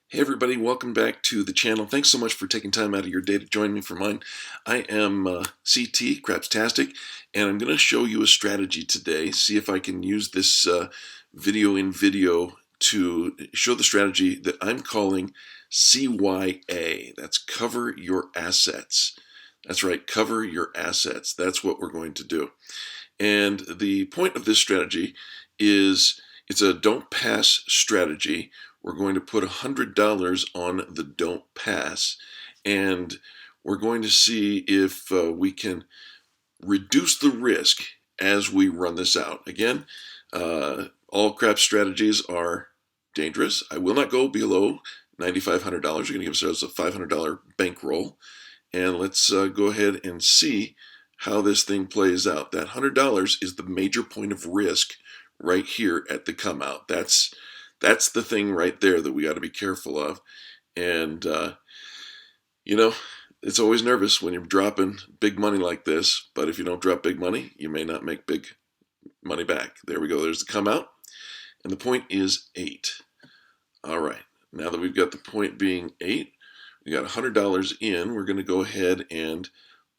Hey everybody, welcome back to the channel. Thanks so much for taking time out of your day to join me for mine. I am CT, CrapsTastic, and I'm going to show you a strategy today. See if I can use this video in video to show the strategy that I'm calling CYA. That's cover your assets. That's right, cover your assets. That's what we're going to do. And the point of this strategy is it's a don't pass strategy. We're going to put $100 on the don't pass, and we're going to see if we can reduce the risk as we run this out. Again, all craps strategies are dangerous. I will not go below $9,500. You're going to give ourselves a $500 bankroll, and let's go ahead and see how this thing plays out. That $100 is the major point of risk right here at the come out. That's the thing right there that we got to be careful of. And you know, it's always nervous when you're dropping big money like this, but if you don't drop big money, you may not make big money back. There we go. There's the come out, and the point is 8. All right, now that we've got the point being 8, we got $100 in. We're going to go ahead and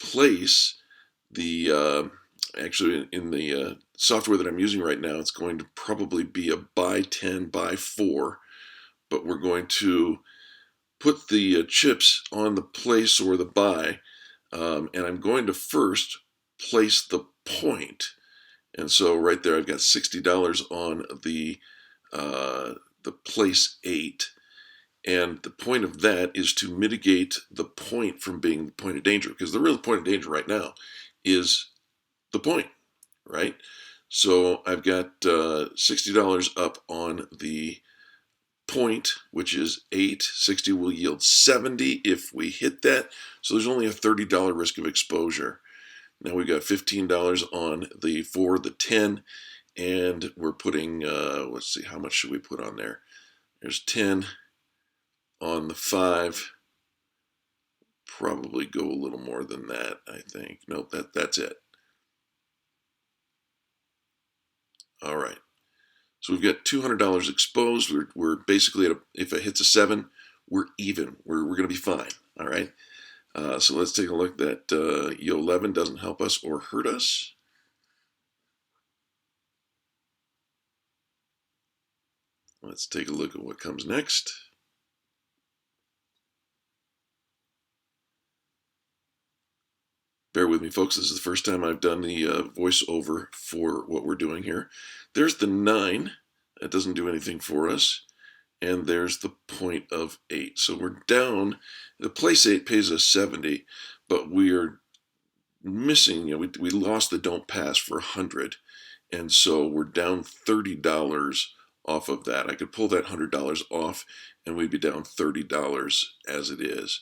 place the actually in the software that I'm using right now, it's going to probably be a buy 10, buy 4, but we're going to put the chips on the place or the buy, and I'm going to first place the point. And so right there, I've got $60 on the place 8. And the point of that is to mitigate the point from being the point of danger, because the real point of danger right now is the point, right? So I've got $60 up on the point, which is 8. 60 will yield 70 if we hit that. So there's only a $30 risk of exposure. Now we've got $15 on the 4, the 10, and we're putting, let's see, how much should we put on there? There's 10 on the 5. Probably go a little more than that, I think. Nope, that's it. All right. So we've got $200 exposed. We're basically at if it hits a 7, we're even. We're going to be fine. All right. So let's take a look. That E11 doesn't help us or hurt us. Let's take a look at what comes next. Bear with me, folks. This is the first time I've done the voiceover for what we're doing here. There's the 9. That doesn't do anything for us. And there's the point of 8. So we're down. The place 8 pays us 70, but we are missing, we lost the don't pass for 100. And so we're down $30 off of that. I could pull that $100 off and we'd be down $30 as it is.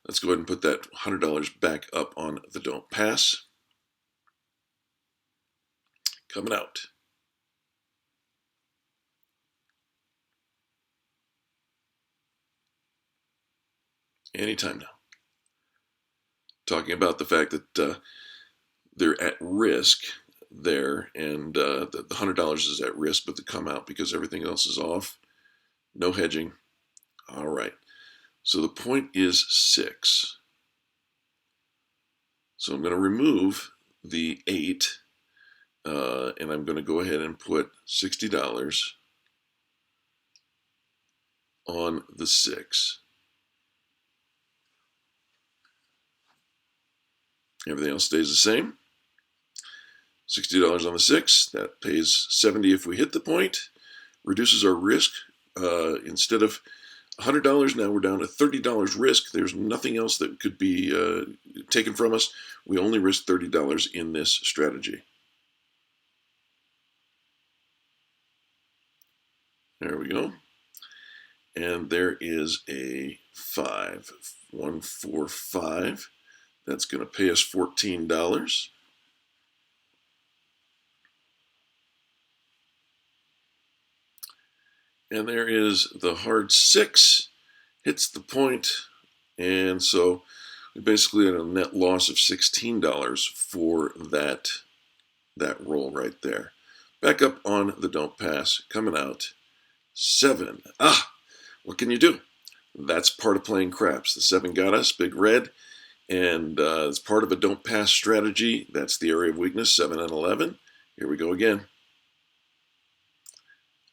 Let's go ahead and put that $100 back up on the don't pass. Coming out. Anytime now. Talking about the fact that they're at risk there, and the $100 is at risk, but they come out because everything else is off. No hedging. All right. So the point is 6. So I'm going to remove the 8, and I'm going to go ahead and put $60 on the 6. Everything else stays the same. $60 on the 6. That pays 70 if we hit the point. Reduces our risk. Instead of $100, now we're down to $30 risk. There's nothing else that could be taken from us. We only risk $30 in this strategy. There we go. And there is a 5. 145. That's going to pay us $14. And there is the hard 6, hits the point, and so we basically had a net loss of $16 for that roll right there. Back up on the don't pass, coming out 7. What can you do? That's part of playing craps. The 7 got us, big red, and it's part of a don't pass strategy. That's the area of weakness, 7 and 11. Here we go again.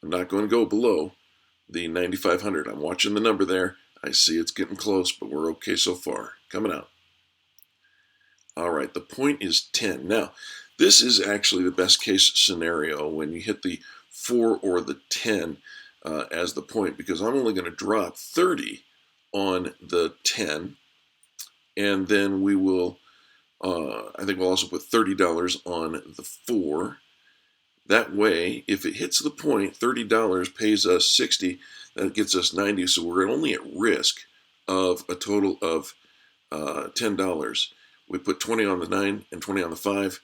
I'm not going to go below the 9,500. I'm watching the number there. I see it's getting close, but we're okay so far. Coming out. All right, the point is 10. Now, this is actually the best case scenario when you hit the 4 or the 10 as the point, because I'm only going to drop 30 on the 10, and then we will, I think we'll also put $30 on the 4. That way, if it hits the point, $30 pays us 60. That gets us 90. So we're only at risk of a total of $10. We put 20 on the 9 and 20 on the 5,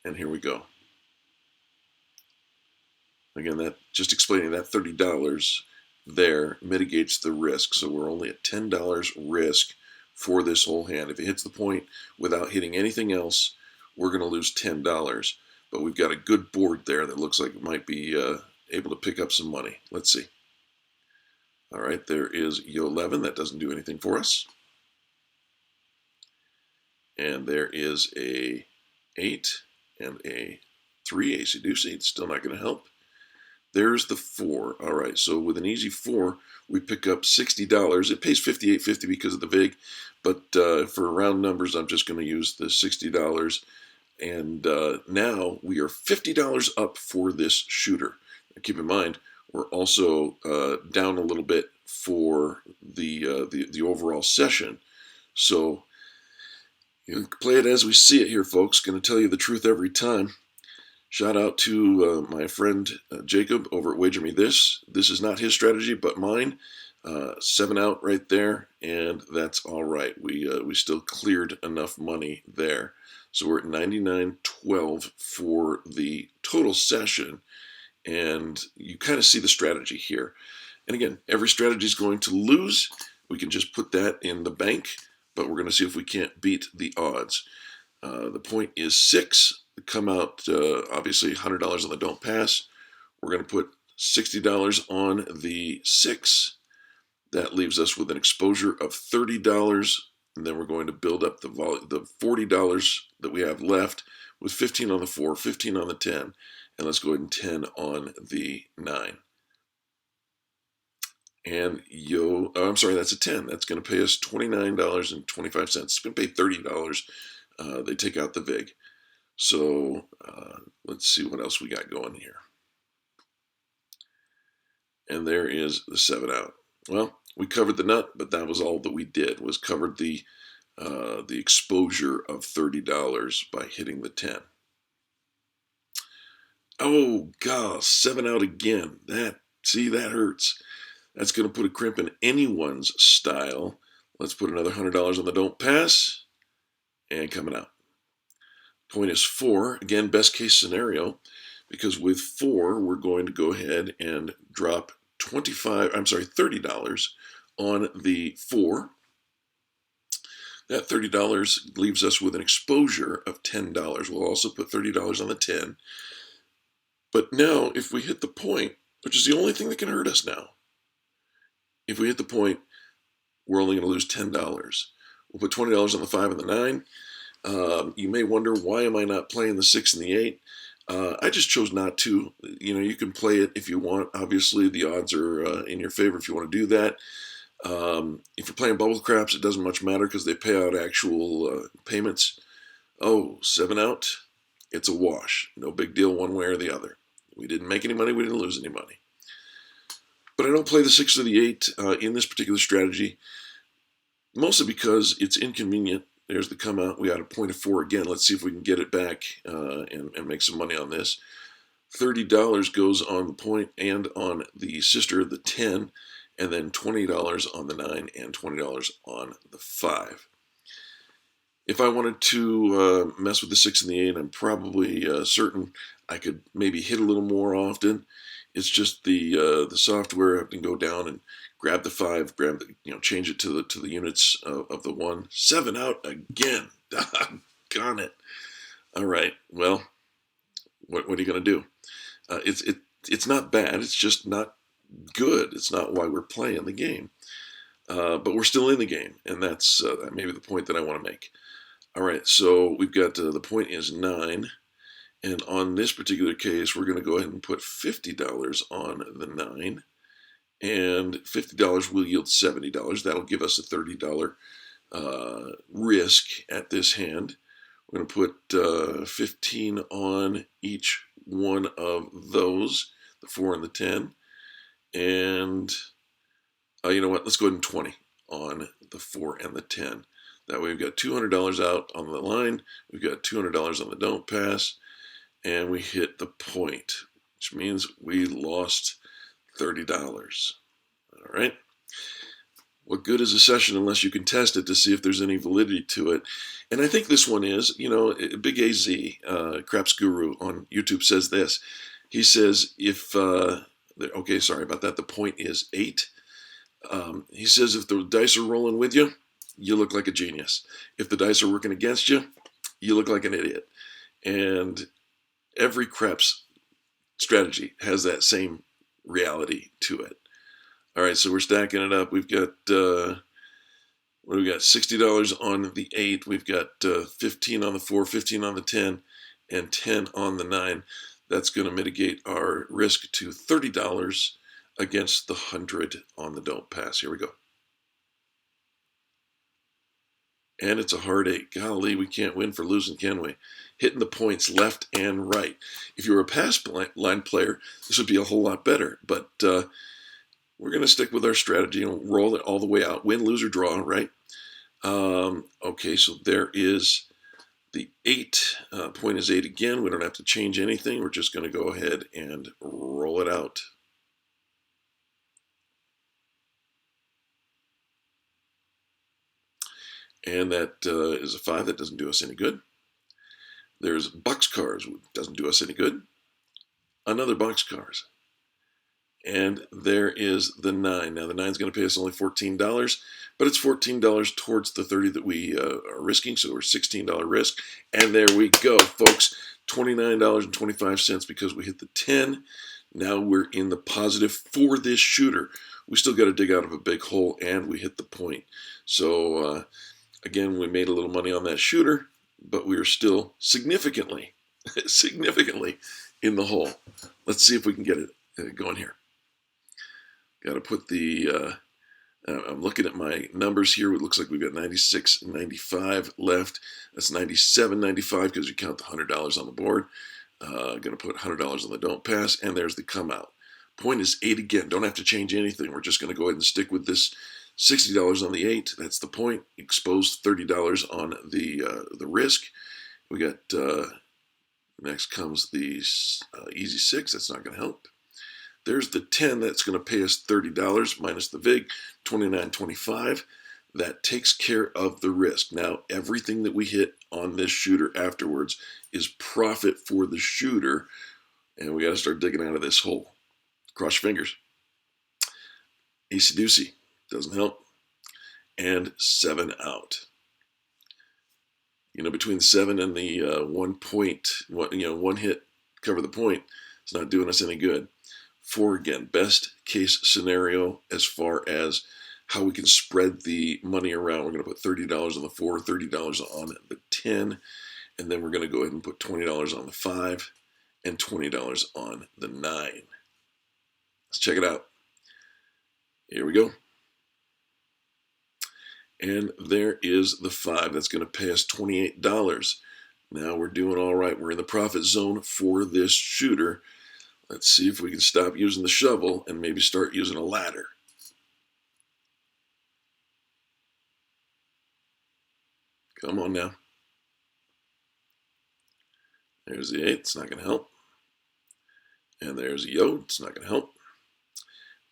and here we go. Again, that just explaining that $30 there mitigates the risk. So we're only at $10 risk for this whole hand. If it hits the point without hitting anything else, we're going to lose $10. But we've got a good board there that looks like it might be able to pick up some money. Let's see. All right, there is Yo11. That doesn't do anything for us. And there is a 8 and a 3 acey-deucey. It's still not going to help. There's the 4. All right, so with an easy 4, we pick up $60. It pays $58.50 because of the VIG, but for round numbers, I'm just going to use the $60. And now we are $50 up for this shooter. Now, keep in mind, we're also down a little bit for the overall session. So you play it as we see it here, folks. Going to tell you the truth every time. Shout out to my friend Jacob over at Wager Me This. This is not his strategy, but mine. 7 out right there, and that's all right. We still cleared enough money there. So we're at 99.12 for the total session, and you kind of see the strategy here. And again, every strategy is going to lose. We can just put that in the bank, but we're going to see if we can't beat the odds. The point is 6. Come out, obviously, $100 on the don't pass. We're going to put $60 on the 6. That leaves us with an exposure of $30. And then we're going to build up the $40 that we have left with 15 on the 4, 15 on the 10, and let's go ahead and 10 on the 9. And I'm sorry, that's a 10. That's going to pay us $29.25. It's going to pay $30. They take out the VIG. So let's see what else we got going here. And there is the 7 out. Well, we covered the nut, but that was all that we did, was covered the exposure of $30 by hitting the 10. Oh, gosh, 7 out again. That hurts. That's going to put a crimp in anyone's style. Let's put another $100 on the don't pass, and coming out. Point is 4. Again, best case scenario, because with 4, we're going to go ahead and drop $30 on the 4. That $30 leaves us with an exposure of $10. We'll also put $30 on the 10. But now, if we hit the point, which is the only thing that can hurt us now, if we hit the point, we're only going to lose $10. We'll put $20 on the 5 and the 9. You may wonder, why am I not playing the 6 and the 8? I just chose not to. You can play it if you want. Obviously, the odds are in your favor if you want to do that. If you're playing bubble craps, it doesn't much matter because they pay out actual payments. Oh, 7 out. It's a wash. No big deal one way or the other. We didn't make any money. We didn't lose any money. But I don't play the 6 or the 8 in this particular strategy, mostly because it's inconvenient. There's the come out. We got a point of 4 again. Let's see if we can get it back and make some money on this. $30 goes on the point and on the sister, the 10, and then $20 on the 9 and $20 on the 5. If I wanted to mess with the 6 and the 8, I'm probably certain I could maybe hit a little more often. It's just the software. I can go down and grab the 5, change it to the units of the 1. 7 out again. Doggone it. All right. Well, what are you going to do? It's not bad. It's just not good. It's not why we're playing the game. but we're still in the game, and that's maybe the point that I want to make. All right, so we've got the point is 9, and on this particular case, we're going to go ahead and put $50 on the 9, and $50 will yield $70. That'll give us a $30 risk at this hand. We're going to put 15 on each one of those, the 4 and the 10, and you know what? Let's go ahead and 20 on the 4 and the 10. That way we've got $200 out on the line, we've got $200 on the don't pass, and we hit the point, which means we lost $30. All right. What good is a session unless you can test it to see if there's any validity to it? And I think this one is, you know, Big AZ, Craps Guru on YouTube says this. He says if, okay, sorry about that. The point is 8. He says if the dice are rolling with you, you look like a genius. If the dice are working against you, you look like an idiot. And every craps strategy has that same reality to it. All right, so we're stacking it up. We've got $60 on the 8. We've got 15 on the 4, 15 on the 10, and 10 on the 9. That's going to mitigate our risk to $30 against the 100 on the don't pass. Here we go. And it's a hard 8. Golly, we can't win for losing, can we? Hitting the points left and right. If you were a pass line player, this would be a whole lot better. But we're going to stick with our strategy and roll it all the way out. Win, lose, or draw, right? Okay, so there is the 8. Point is 8 again. We don't have to change anything. We're just going to go ahead and roll it out. And that is a 5. That doesn't do us any good. There's boxcars. Doesn't do us any good. Another boxcars. And there is the 9. Now the 9 is going to pay us only $14, but it's $14 towards the 30 that we are risking, so we're $16 risk. And there we go, folks. $29.25 because we hit the 10. Now we're in the positive for this shooter. We still got to dig out of a big hole, and we hit the point. So again, we made a little money on that shooter, but we are still significantly in the hole. Let's see if we can get it going here. Got to put the, I'm looking at my numbers here. It looks like we've got 96.95 left. That's 97.95 because you count the $100 on the board. Going to put $100 on the don't pass, and there's the come out. Point is 8 again. Don't have to change anything. We're just going to go ahead and stick with this $60 on the 8. That's the point. Exposed $30 on the risk. We got, next comes the easy 6. That's not going to help. There's the 10. That's going to pay us $30 minus the VIG, $29.25. That takes care of the risk. Now, everything that we hit on this shooter afterwards is profit for the shooter, and we got to start digging out of this hole. Cross your fingers. Acey-deucey. Doesn't help. And 7 out. You know, between 7 and the 1 point, one hit, cover the point, it's not doing us any good. 4 again, best case scenario as far as how we can spread the money around. We're going to put $30 on the 4, $30 on the 10, and then we're going to go ahead and put $20 on the 5 and $20 on the 9. Let's check it out. Here we go. And there is the 5. That's going to pay us $28. Now we're doing all right. We're in the profit zone for this shooter. Let's see if we can stop using the shovel and maybe start using a ladder. Come on now. There's the 8. It's not going to help. And there's a yo. It's not going to help.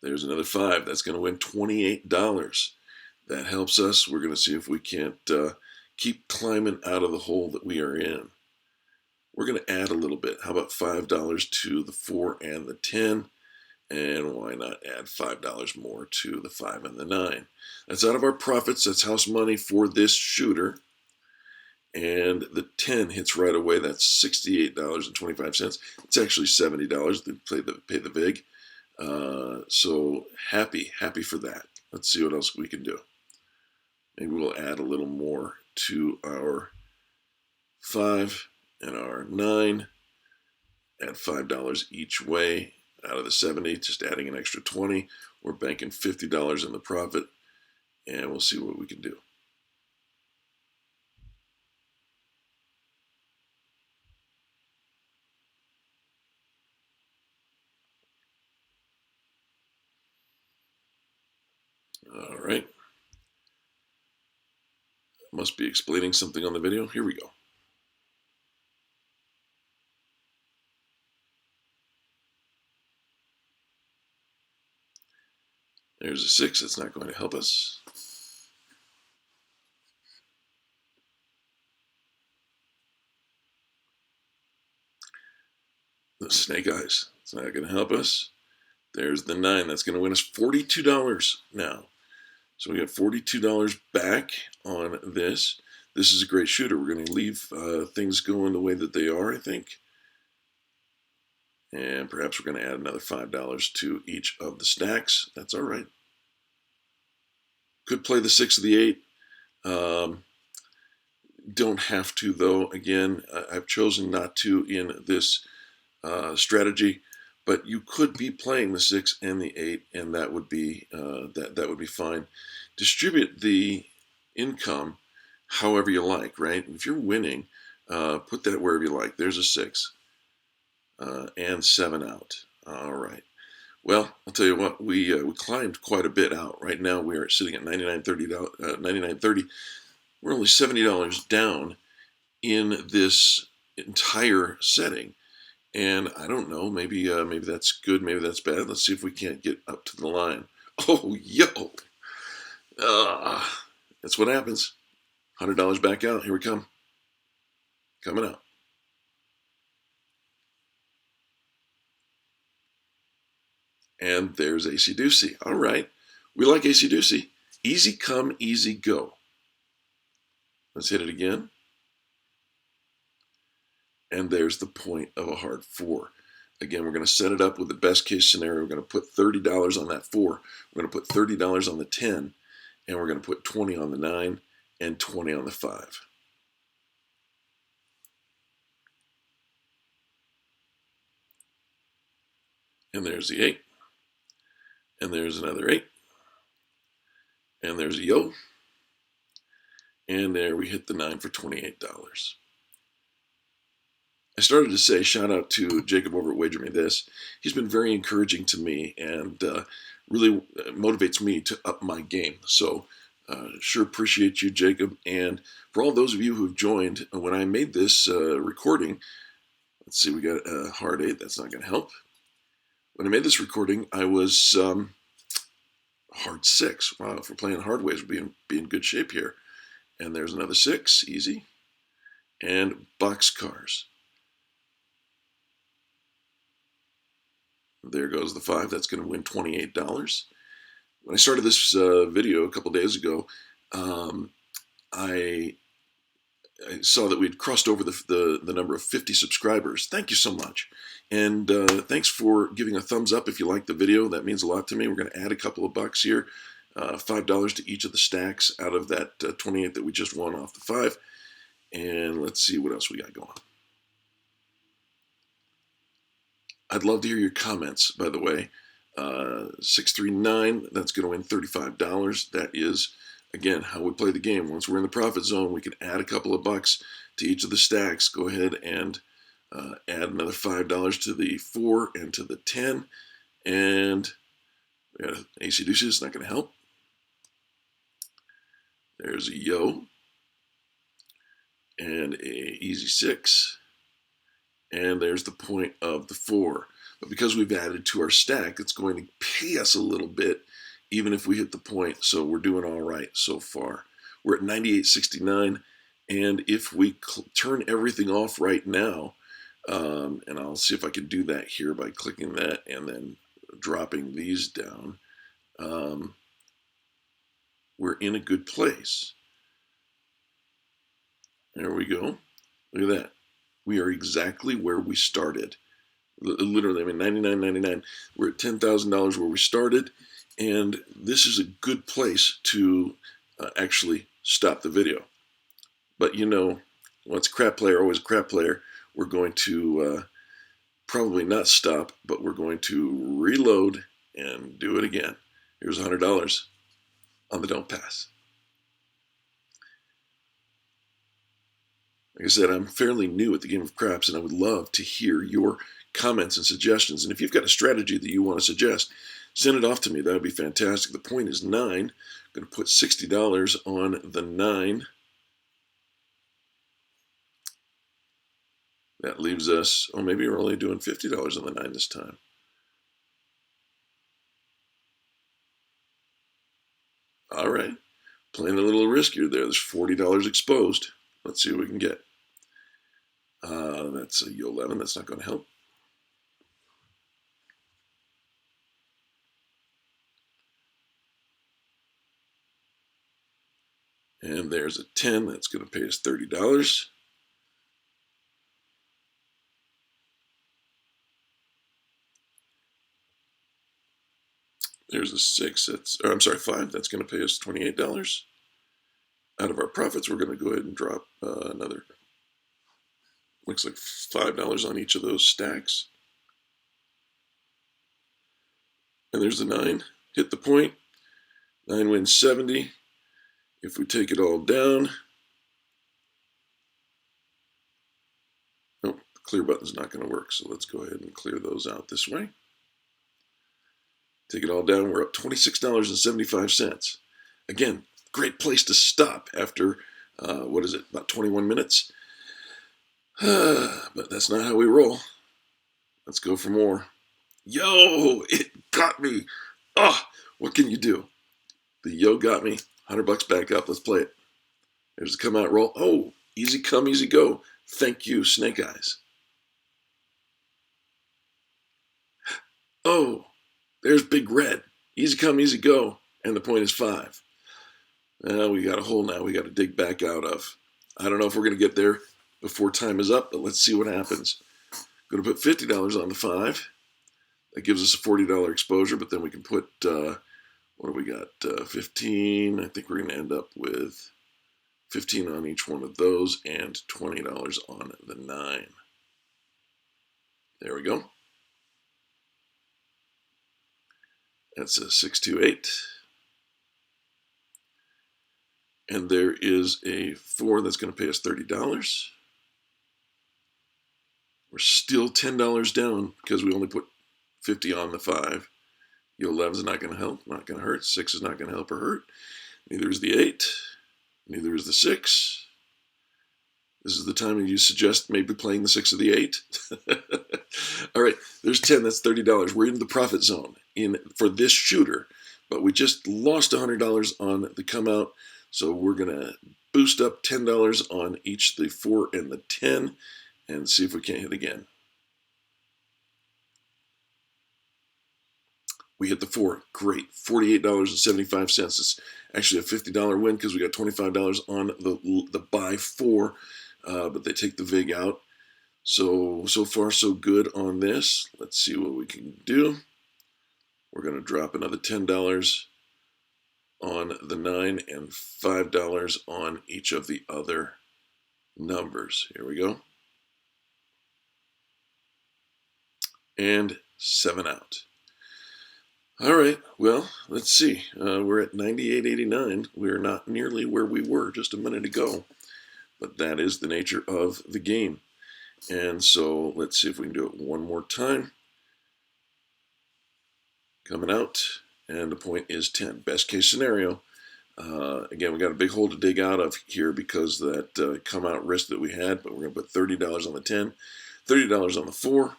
There's another 5. That's going to win $28. That helps us. We're going to see if we can't keep climbing out of the hole that we are in. We're going to add a little bit. How about $5 to the 4 and the 10? And why not add $5 more to the 5 and the 9? That's out of our profits. That's house money for this shooter. And the 10 hits right away. That's $68.25. It's actually $70 to pay the VIG. So happy for that. Let's see what else we can do. Maybe we'll add a little more to our 5 and our 9. Add $5 each way out of the 70, just adding an extra 20. We're banking $50 in the profit, and we'll see what we can do. All right. Must be explaining something on the video. Here we go. There's a 6. That's not going to help us. The snake eyes. It's not going to help us. There's the 9. That's going to win us $42 now. So we got $42 back on this. This is a great shooter. We're going to leave things going the way that they are, I think. And perhaps we're going to add another $5 to each of the stacks. That's all right. Could play the 6 or the 8. Don't have to, though. Again, I've chosen not to in this strategy. But you could be playing the 6 and the 8, and that would be that would be fine. Distribute the income however you like, right? If you're winning, put that wherever you like. There's a 6 and 7 out. All right. Well, I'll tell you what, we climbed quite a bit out. Right now we are sitting at $99.30. We're only $70 down in this entire setting. And I don't know, maybe that's good, maybe that's bad. Let's see if we can't get up to the line. Oh, yo! That's what happens. $100 back out. Here we come. Coming out. And there's AC Doocy. All right. We like AC Doocy. Easy come, easy go. Let's hit it again. And there's the point of a hard 4. Again, we're going to set it up with the best case scenario. We're going to put $30 on that 4. We're going to put $30 on the 10. And we're going to put 20 on the 9 and 20 on the 5. And there's the 8. And there's another 8. And there's a yo. And there we hit the 9 for $28. I started to say shout out to Jacob over at Wager Me This. He's been very encouraging to me and really motivates me to up my game. So sure appreciate you, Jacob. And for all those of you who've joined, when I made this recording, let's see, we got a hard 8. That's not going to help. When I made this recording, I was hard 6. Wow, if we're playing hard ways, we'll be in good shape here. And there's another 6, easy. And boxcars. There goes the 5. That's going to win $28. When I started this video a couple days ago, I saw that we'd crossed over the number of 50 subscribers. Thank you so much. And thanks for giving a thumbs up if you like the video. That means a lot to me. We're going to add a couple of bucks here. $5 to each of the stacks out of that 28 that we just won off the 5. And let's see what else we got going. I'd love to hear your comments, by the way. 639, that's going to win $35. That is, again, how we play the game. Once we're in the profit zone, we can add a couple of bucks to each of the stacks. Go ahead and add another $5 to the 4 and to the 10. And we got an AC Deuces, it's not going to help. There's a yo. And a easy 6. And there's the point of the 4. But because we've added to our stack, it's going to pay us a little bit, even if we hit the point. So we're doing all right so far. We're at 98.69. And if we turn everything off right now, and I'll see if I can do that here by clicking that and then dropping these down, we're in a good place. There we go. Look at that. We are exactly where we started. Literally, I mean, $99.99. We're at $10,000 where we started, And this is a good place to actually stop the video. But you know, once a crap player, always a crap player, we're going to probably not stop, but we're going to reload and do it again. Here's $100 on the don't pass. Like I said, I'm fairly new at the game of craps, and I would love to hear your comments and suggestions. And if you've got a strategy that you want to suggest, send it off to me. That would be fantastic. The point is 9. I'm going to put $60 on the 9. That leaves us, oh, maybe we're only doing $50 on the 9 this time. All right. Playing a little riskier there. There's $40 exposed. Let's see what we can get. That's a U11. That's not going to help. And there's a 10. That's going to pay us $30. There's a 6. Or I'm sorry, 5. That's going to pay us $28. Out of our profits, we're going to go ahead and drop another. Looks like $5 on each of those stacks. And there's the 9. Hit the point. 9 wins 70. If we take it all down, oh, the clear button's not going to work, so let's go ahead and clear those out this way. Take it all down, we're up $26.75. Again, great place to stop after, what is it, about 21 minutes? But that's not how we roll. Let's go for more. Yo, it got me. Oh, what can you do? The yo got me. $100 back up. Let's play it. There's the come out roll. Oh, easy come, easy go. Thank you, Snake Eyes. Oh, there's Big Red. Easy come, easy go. And the point is 5. Now we got a hole now we got to dig back out of. I don't know if we're going to get there before time is up, but let's see what happens. Going to put $50 on the 5. That gives us a $40 exposure, but then we can put, what do we got? 15. I think we're going to end up with 15 on each one of those and $20 on the 9. There we go. That's a 628. And there is a 4 that's going to pay us $30. We're still $10 down because we only put 50 on the 5. The 11 is not going to help, not going to hurt. 6 is not going to help or hurt. Neither is the 8. Neither is the 6. This is the time you suggest maybe playing the 6 or the 8. All right, there's 10. That's $30. We're in the profit zone for this shooter, but we just lost $100 on the come out. So we're going to boost up $10 on each the 4 and the 10 and see if we can't hit again. We hit the 4. Great. $48.75. It's actually a $50 win because we got $25 on the buy 4, but they take the VIG out. So far, so good on this. Let's see what we can do. We're going to drop another $10 on the 9 and $5 on each of the other numbers. Here we go. And 7 out. All right, well, let's see. We're at 98.89. We're not nearly where we were just a minute ago, but that is the nature of the game. And so let's see if we can do it one more time. Coming out, and the point is 10. Best case scenario. Again, we got a big hole to dig out of here because of that come out risk that we had, but we're going to put $30 on the 10, $30 on the 4.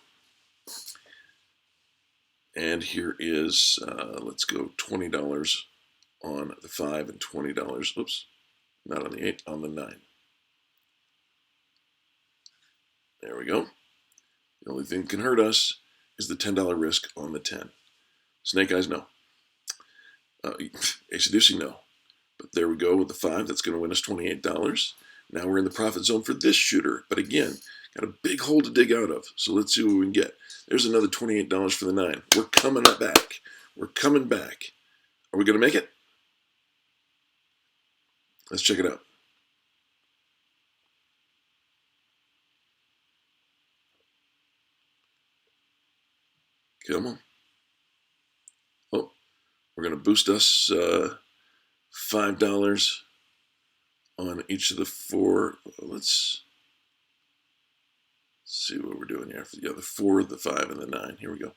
And here is, let's go $20 on the 5 and $20, oops, not on the 8, on the 9. There we go. The only thing that can hurt us is the $10 risk on the 10. Snake Eyes, no. Ace of Deucey, no. But there we go with the 5. That's going to win us $28. Now we're in the profit zone for this shooter. But again, got a big hole to dig out of. So let's see what we can get. There's another $28 for the 9. We're coming back. We're coming back. Are we going to make it? Let's check it out. Come on. Oh, we're going to boost us $5 on each of the four. Let's see what we're doing here. Yeah, the 4, the 5, and the 9. Here we go.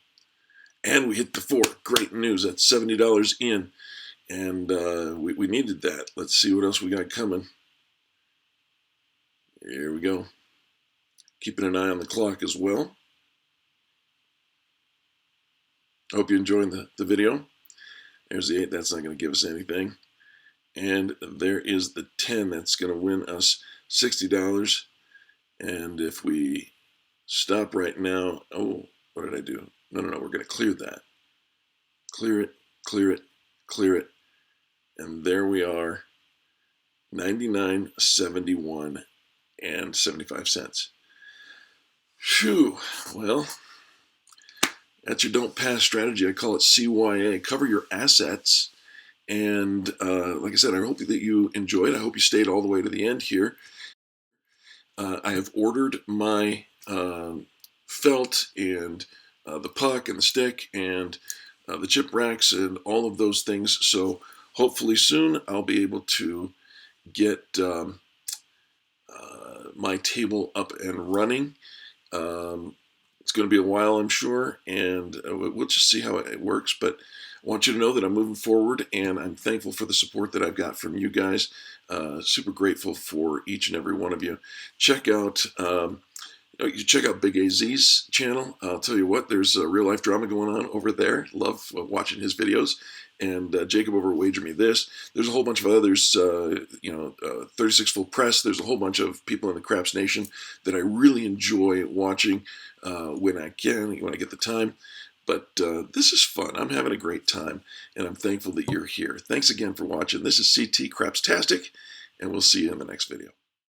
And we hit the 4. Great news. That's $70 in. And we needed that. Let's see what else we got coming. Here we go. Keeping an eye on the clock as well. I hope you're enjoying the video. There's the 8. That's not going to give us anything. And there is the 10. That's going to win us $60. And if we stop right now, oh, what did I do? No, we're going to clear that. Clear it, clear it, clear it. And there we are, 99.71 and 75 cents. Phew, well, that's your don't pass strategy. I call it CYA. Cover your assets. And like I said, I hope that you enjoyed. I hope you stayed all the way to the end here. I have ordered my felt and the puck and the stick and the chip racks and all of those things. So hopefully soon I'll be able to get my table up and running. It's going to be a while, I'm sure, and we'll just see how it works. But I want you to know that I'm moving forward, and I'm thankful for the support that I've got from you guys. Super grateful for each and every one of you. Check out you check out Big AZ's channel. I'll tell you what, there's a real life drama going on over there. Love watching his videos. And Jacob over at Wager Me This. There's a whole bunch of others, 36 Full Press. There's a whole bunch of people in the Craps Nation that I really enjoy watching when I can, when I get the time. But this is fun. I'm having a great time, and I'm thankful that you're here. Thanks again for watching. This is CT CrapsTastic, and we'll see you in the next video.